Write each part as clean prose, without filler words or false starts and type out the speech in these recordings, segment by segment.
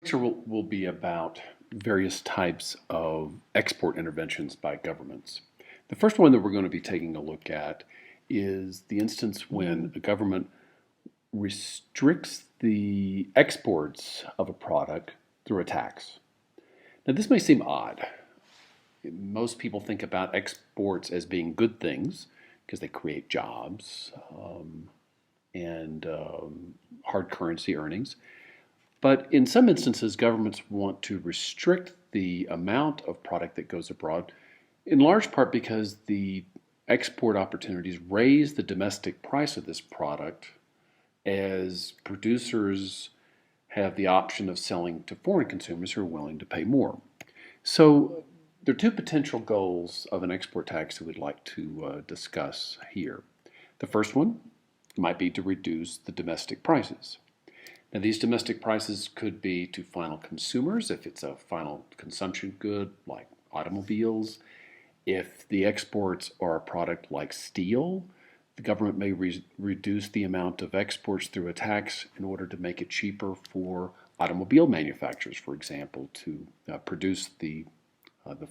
Lecture will be about various types of export interventions by governments. The first one that we're going to be taking a look at is the instance when a government restricts the exports of a product through a tax. Now, this may seem odd. Most people think about exports as being good things because they create jobs and hard currency earnings. But in some instances, governments want to restrict the amount of product that goes abroad, in large part because the export opportunities raise the domestic price of this product as producers have the option of selling to foreign consumers who are willing to pay more. So there are two potential goals of an export tax that we'd like to discuss here. The first one might be to reduce the domestic prices. Now, these domestic prices could be to final consumers if it's a final consumption good like automobiles. If the exports are a product like steel, the government may reduce the amount of exports through a tax in order to make it cheaper for automobile manufacturers, for example, to produce the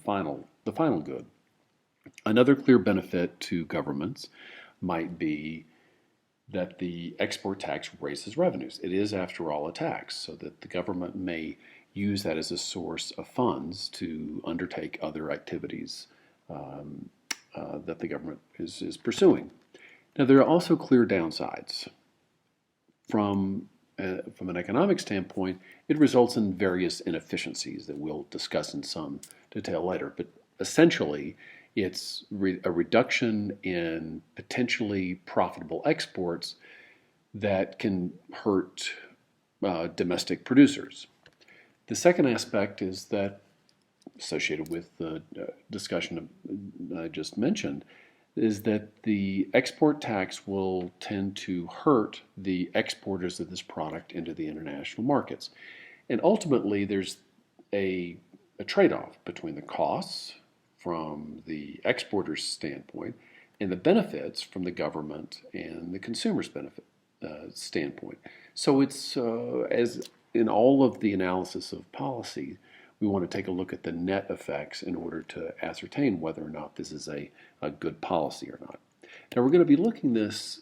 final good. Another clear benefit to governments might be that the export tax raises revenues. It is, after all, a tax, so that the government may use that as a source of funds to undertake other activities that the government is pursuing. Now, there are also clear downsides. From an economic standpoint, it results in various inefficiencies that we'll discuss in some detail later. But essentially, it's a reduction in potentially profitable exports that can hurt domestic producers. The second aspect is that, associated with the discussion I just mentioned, is that the export tax will tend to hurt the exporters of this product into the international markets. And ultimately, there's a trade-off between the costs from the exporter's standpoint and the benefits from the government and the consumer's benefit standpoint. So it's, as in all of the analysis of policy, we want to take a look at the net effects in order to ascertain whether or not this is a good policy or not. Now, we're going to be looking this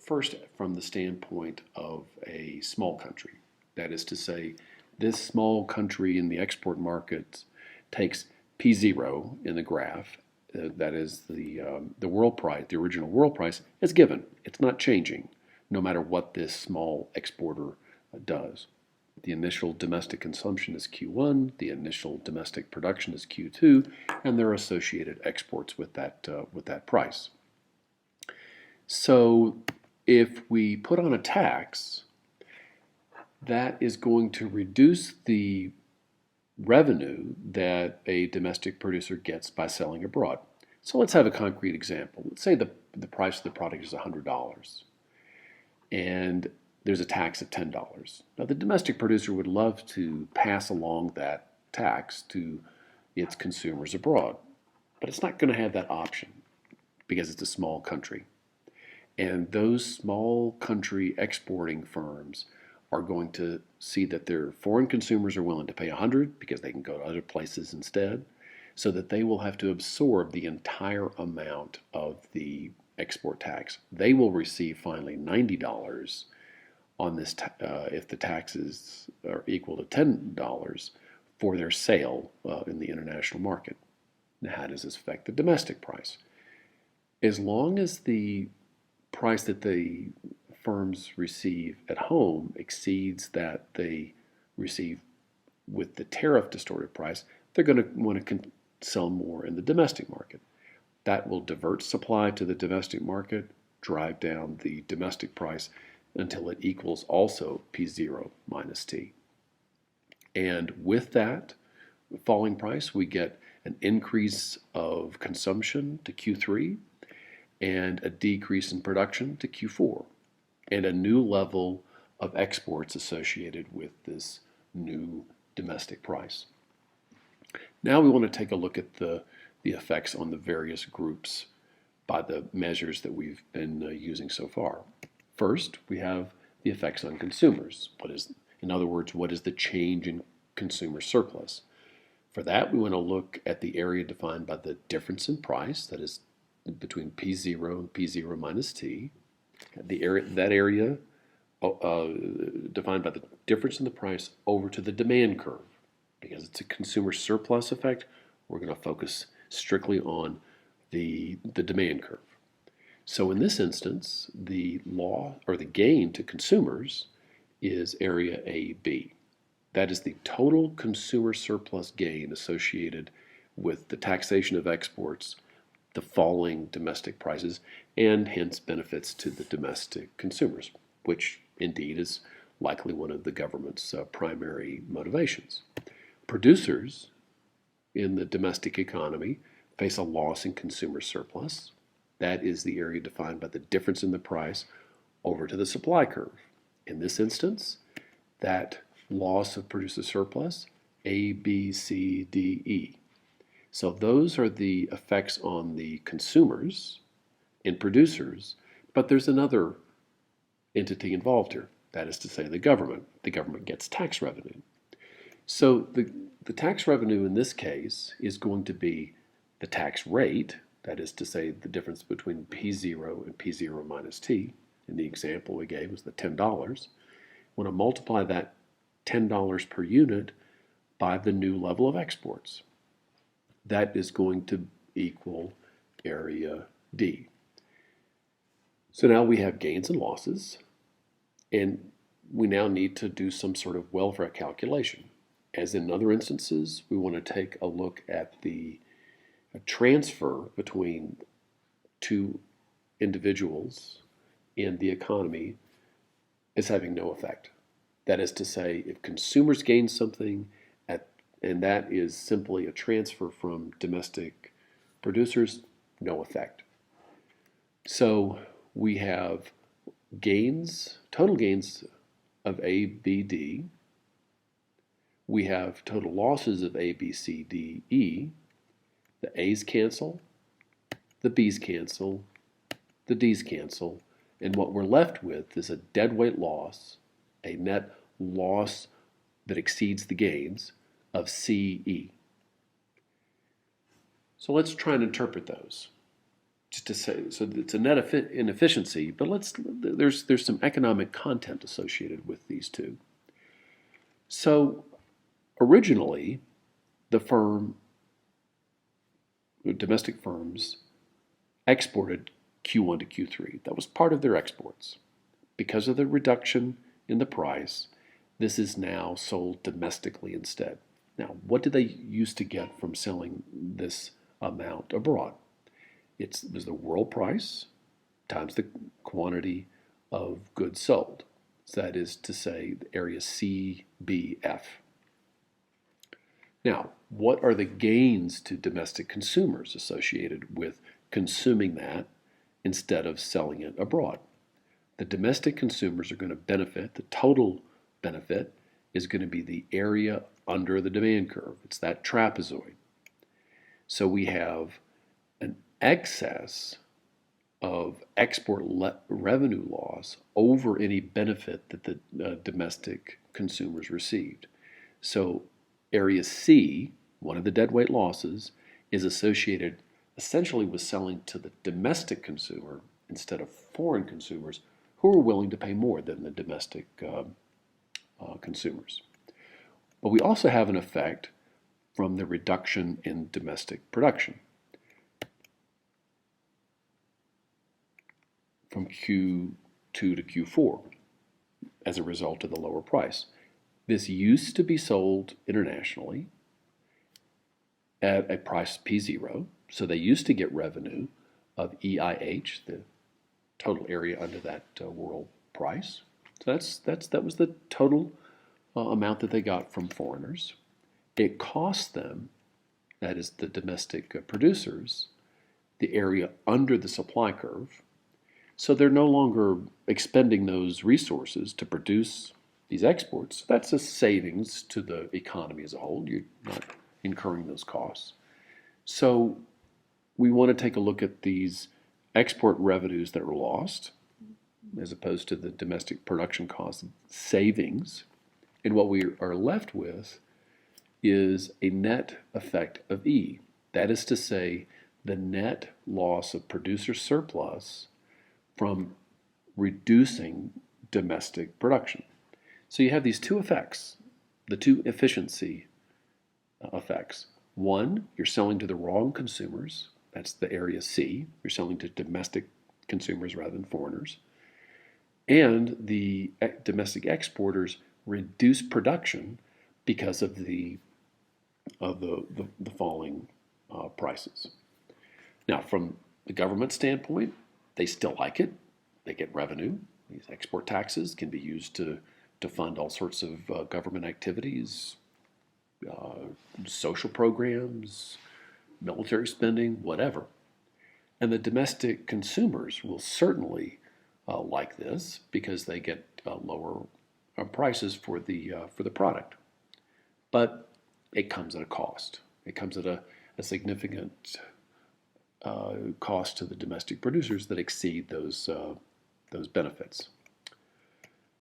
first from the standpoint of a small country. That is to say, this small country in the export markets takes P0 in the graph, that is the world price, the original world price, is given. It's not changing, no matter what this small exporter does. The initial domestic consumption is Q1, the initial domestic production is Q2, and there are associated exports with that price. So if we put on a tax, that is going to reduce the revenue that a domestic producer gets by selling abroad. So let's have a concrete example. Let's say the price of the product is $100 and there's a tax of $10. Now, the domestic producer would love to pass along that tax to its consumers abroad, but it's not going to have that option because it's a small country. And those small country exporting firms are going to see that their foreign consumers are willing to pay 100 because they can go to other places instead, so that they will have to absorb the entire amount of the export tax. They will receive finally $90 on this if the taxes are equal to $10 for their sale in the international market. Now, how does this affect the domestic price? As long as the price that the firms receive at home exceeds that they receive with the tariff distorted price, they're going to want to sell more in the domestic market. That will divert supply to the domestic market, drive down the domestic price until it equals also P0 minus T. And with that falling price, we get an increase of consumption to Q3 and a decrease in production to Q4, and a new level of exports associated with this new domestic price. Now we want to take a look at the effects on the various groups by the measures that we've been using so far. First, we have the effects on consumers. What is In other words, what is the change in consumer surplus? For that, we want to look at the area defined by the difference in price, that is between P0 and P0 minus T. That area defined by the difference in the price over to the demand curve. Because it's a consumer surplus effect, we're going to focus strictly on the demand curve. So in this instance, the law or the gain to consumers is area AB. That is the total consumer surplus gain associated with the taxation of exports, the falling domestic prices, and hence benefits to the domestic consumers, which indeed is likely one of the government's primary motivations. Producers in the domestic economy face a loss in consumer surplus. That is the area defined by the difference in the price over to the supply curve. In this instance, that loss of producer surplus, A, B, C, D, E. So those are the effects on the consumers and producers, but there's another entity involved here. That is to say, the government. The government gets tax revenue. So the tax revenue in this case is going to be the tax rate, that is to say, the difference between P0 and P0 minus T. In the example we gave was the $10. Want to multiply that $10 per unit by the new level of exports. That is going to equal area D. So now we have gains and losses, and we now need to do some sort of welfare calculation. As in other instances, we want to take a look at the transfer between two individuals in the economy as having no effect. That is to say, if consumers gain something, and that is simply a transfer from domestic producers, no effect. So we have gains, total gains of A, B, D. We have total losses of A, B, C, D, E. The A's cancel, the B's cancel, the D's cancel, and what we're left with is a deadweight loss, a net loss that exceeds the gains of CE. So let's try and interpret those. Just to say, so it's a net inefficiency, but there's some economic content associated with these two. So originally, domestic firms exported Q1 to Q3. That was part of their exports. Because of the reduction in the price, this is now sold domestically instead. Now, what did they used to get from selling this amount abroad? It was the world price times the quantity of goods sold. So that is to say, the area CBF. Now, what are the gains to domestic consumers associated with consuming that instead of selling it abroad? The domestic consumers are going to benefit, the total benefit is going to be the area under the demand curve. It's that trapezoid. So we have an excess of export revenue loss over any benefit that the domestic consumers received. So area C, one of the deadweight losses, is associated essentially with selling to the domestic consumer instead of foreign consumers who are willing to pay more than the domestic consumers. But we also have an effect from the reduction in domestic production. From Q2 to Q4 as a result of the lower price. This used to be sold internationally at a price P0, so they used to get revenue of EIH, the total area under that world price. So that was the total amount that they got from foreigners. It cost them, that is the domestic producers, the area under the supply curve. So they're no longer expending those resources to produce these exports. That's a savings to the economy as a whole. You're not incurring those costs. So we want to take a look at these export revenues that are lost as opposed to the domestic production cost savings And what we are left with is a net effect of E. That is to say, the net loss of producer surplus from reducing domestic production. So you have these two effects, the two efficiency effects. One, you're selling to the wrong consumers. That's the area C. You're selling to domestic consumers rather than foreigners. And the domestic exporters reduce production because of the falling prices. Now, from the government standpoint, they still like it. They get revenue. These export taxes can be used to fund all sorts of government activities, social programs, military spending, whatever. And the domestic consumers will certainly like this because they get lower prices for the product. But it comes at a cost. It comes at a significant cost to the domestic producers that exceed those benefits.